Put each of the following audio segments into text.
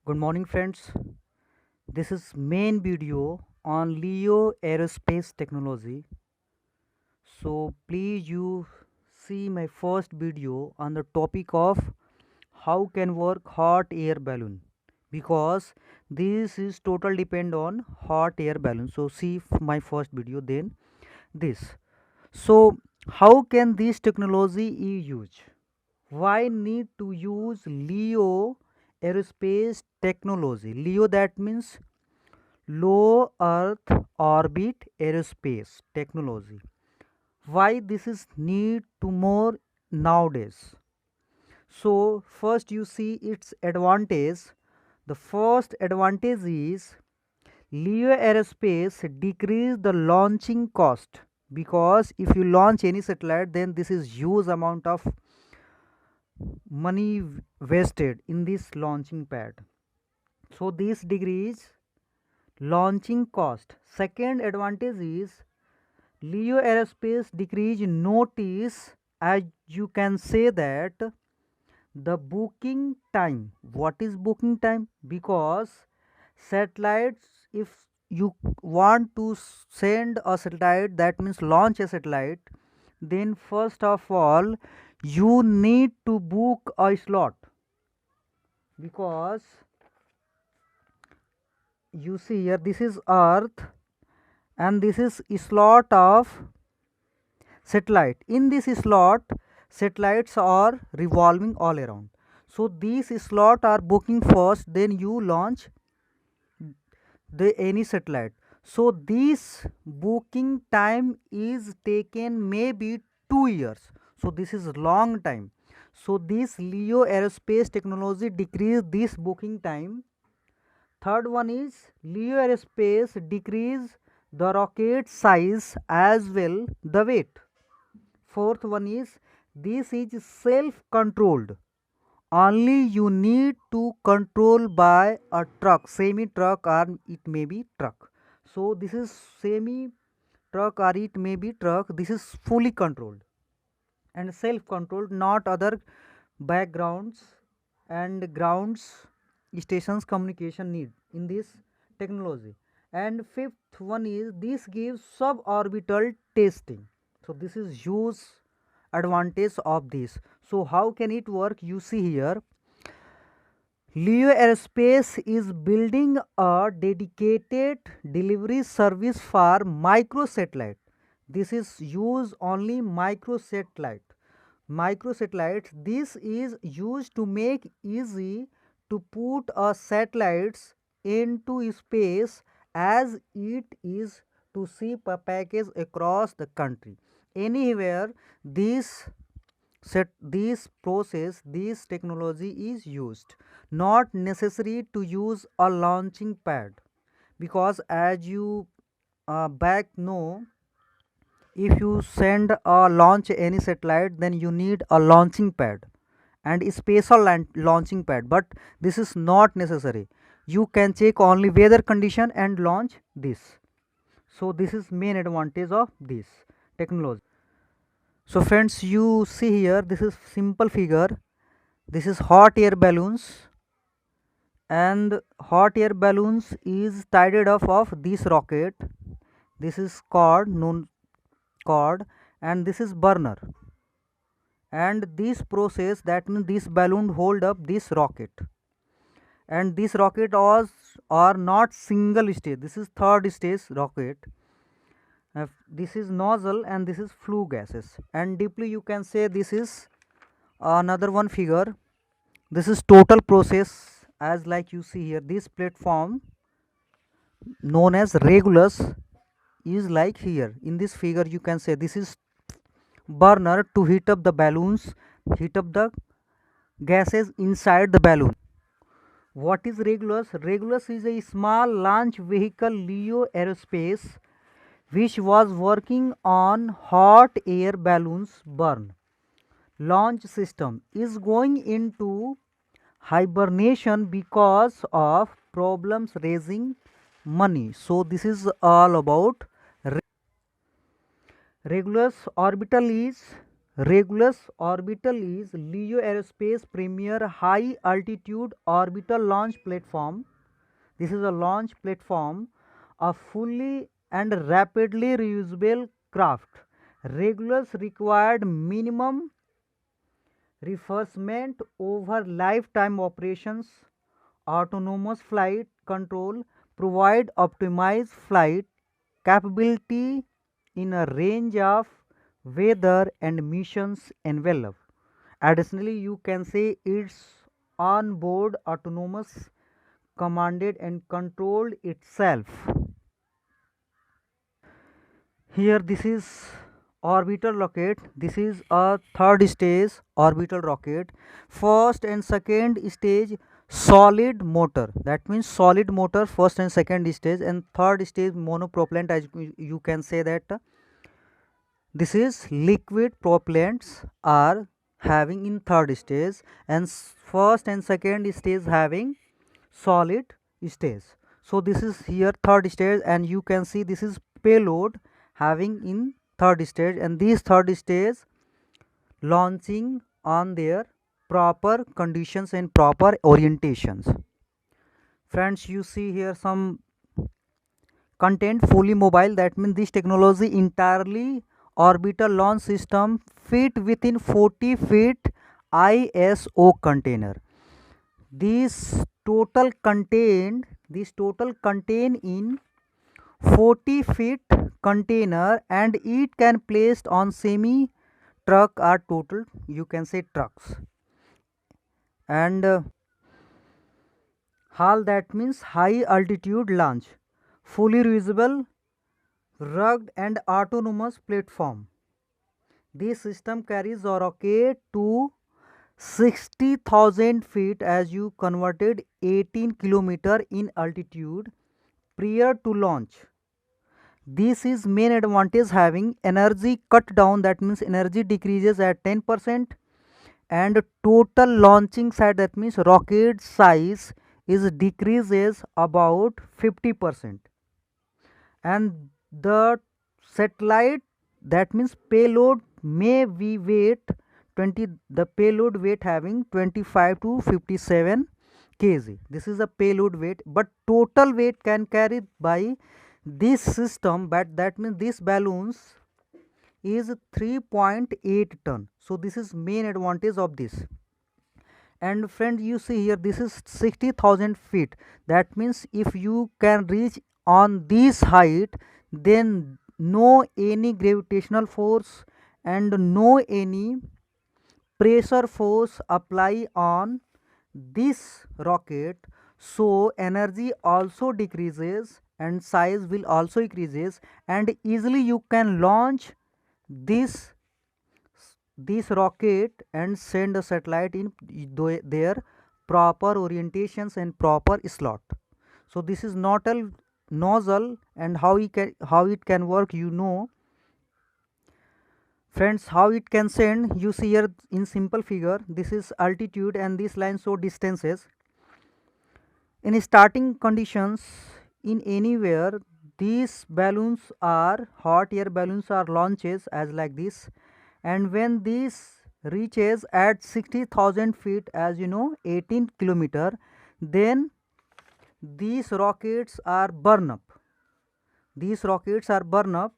Good morning friends. This is main video on Leo Aerospace Technology. So please you see my first video on the topic of how can work hot air balloon, because this is total depend on hot air balloon. So see my first video, then this. So how can this technology is used? Why need to use Leo Aerospace Technology? Leo, that means low earth orbit aerospace technology. Why this is need to more nowadays? So first you see its advantage. The first advantage is Leo Aerospace decrease the launching cost, because if you launch any satellite, then this is huge amount of money wasted in this launching pad. So this decrease launching cost. Second advantage is Leo Aerospace decrease notice, as you can say that the booking time. What is booking time? Because satellites, if you want to send a satellite, that means launch a satellite, then first of all you need to book a slot, because you see here this is earth and this is slot of satellite. In this slot satellites are revolving all around, so these slot are booking first, then you launch the any satellite. So this booking time is taken maybe 2 years, so this is long time. So this Leo Aerospace technology decrease this booking time. Third one is Leo Aerospace decrease the rocket size as well the weight. Fourth one is this is self controlled. Only you need to control by a truck, semi truck, or it may be truck. So this is semi truck or it may be truck. This is fully controlled and self controlled, not other backgrounds and grounds stations communication need in this technology. And fifth one is this gives suborbital testing. So this is huge advantage of this. So how can it work? You see here Leo Aerospace is building a dedicated delivery service for microsatellite. This is use only microsatellite. Microsatellites. This is used to make easy to put a satellites into space, as it is to ship a package across the country. Anywhere this process, this technology is used. Not necessary to use a launching pad, because as you back know, if you send a launch any satellite, then you need a launching pad and a special launching pad, but this is not necessary. You can check only weather condition and launch this. So this is main advantage of this technology. So friends, you see here this is simple figure. This is hot air balloons, and hot air balloons is tied off of this rocket. This is cord, known cord, and this is burner. And this process, that means this balloon hold up this rocket, and this rocket was are not single stage. This is third stage rocket. This is nozzle and this is flue gases, and deeply you can say this is another one figure. This is total process, as like you see here this platform known as Regulus is like here in this figure. You can say this is burner to heat up the balloons, heat up the gases inside the balloon. What is Regulus? Regulus is a small launch vehicle Leo Aerospace which was working on hot air balloons burn launch system is going into hibernation because of problems raising money. So this is all about Regulus. Orbital is Regulus Orbital is Leo Aerospace premier high altitude orbital launch platform. This is a launch platform, a fully and rapidly reusable craft. Regulus required minimum refurbishment over lifetime operations. Autonomous flight control provide optimized flight capability in a range of weather and missions envelope. Additionally, you can say it's on-board autonomous commanded and controlled itself. Here this is orbital rocket. This is a third stage orbital rocket. First and second stage solid motor, that means solid motor first and second stage, and third stage monopropellant, as you can say that this is liquid propellants are having in third stage, and first and second stage having solid stage. So this is here third stage, and you can see this is payload having in third stage, and these third stage launching on their proper conditions and proper orientations. Friends, you see here some content fully mobile, that means this technology entirely orbital launch system fit within 40 feet ISO container. This total contain in 40 feet container, and it can placed on semi truck or total, you can say trucks, and HAL, that means high altitude launch, fully reusable, rugged and autonomous platform. This system carries a rocket to 60,000 feet, as you converted 18 km in altitude prior to launch. This is main advantage, having energy cut down, that means energy decreases at 10%, and total launching side, that means rocket size is decreases about 50%, and the satellite, that means payload may be weight 20, the payload weight having 25 to 57 kg. This is a payload weight, but total weight can carry by this system, but that means these balloons is 3.8 ton. So this is main advantage of this. And friend, you see here this is 60,000 feet, that means if you can reach on this height, then no any gravitational force and no any pressure force apply on this rocket, so energy also decreases and size will also increases, and easily you can launch this this rocket and send a satellite in their proper orientations and proper slot. So this is not a nozzle, and how it can work, you know. Friends, how it can send, you see here in simple figure, this is altitude and this line show distances. In starting conditions, in anywhere, these balloons are hot air balloons are launches as like this, and when this reaches at 60,000 feet, as you know 18 km, then these rockets are burn up, these rockets are burn up,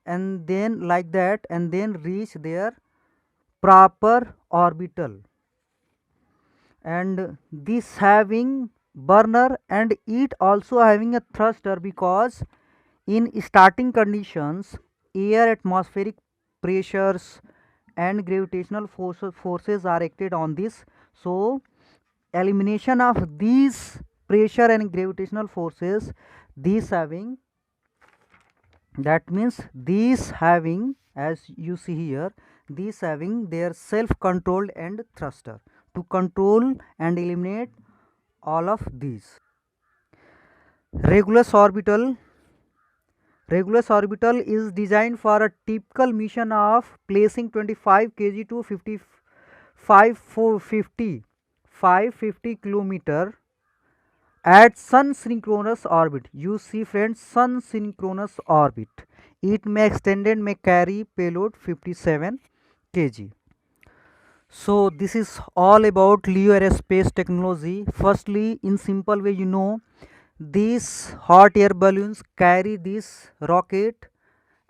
and then like that, and then reach their proper orbital, and this having burner and it also having a thruster, because in starting conditions air atmospheric pressures and gravitational forces are acted on this. So elimination of these pressure and gravitational forces, these having, that means these having, as you see here, these having their self controlled and thruster to control and eliminate all of these. Regulus orbital. Regulus orbital is designed for a typical mission of placing 25 kg to 550 kilometer at sun synchronous orbit. You see friends, sun synchronous orbit. It may extended may carry payload 57 kg. So this is all about Leo Aerospace technology. Firstly, in simple way, these hot air balloons carry this rocket,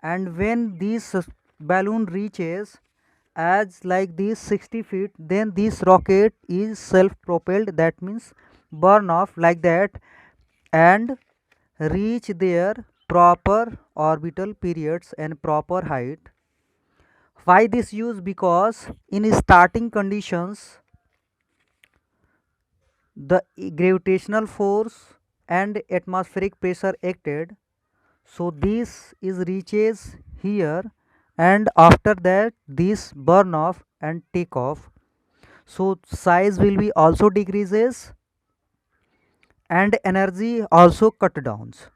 and when this balloon reaches as like this 60 feet, then this rocket is self propelled, that means burn off like that, and reach their proper orbital periods and proper height. Why this use? Because in starting conditions the gravitational force and atmospheric pressure acted, so this is reaches here, and after that this burn off and take off, so size will be also decreases and energy also cut downs.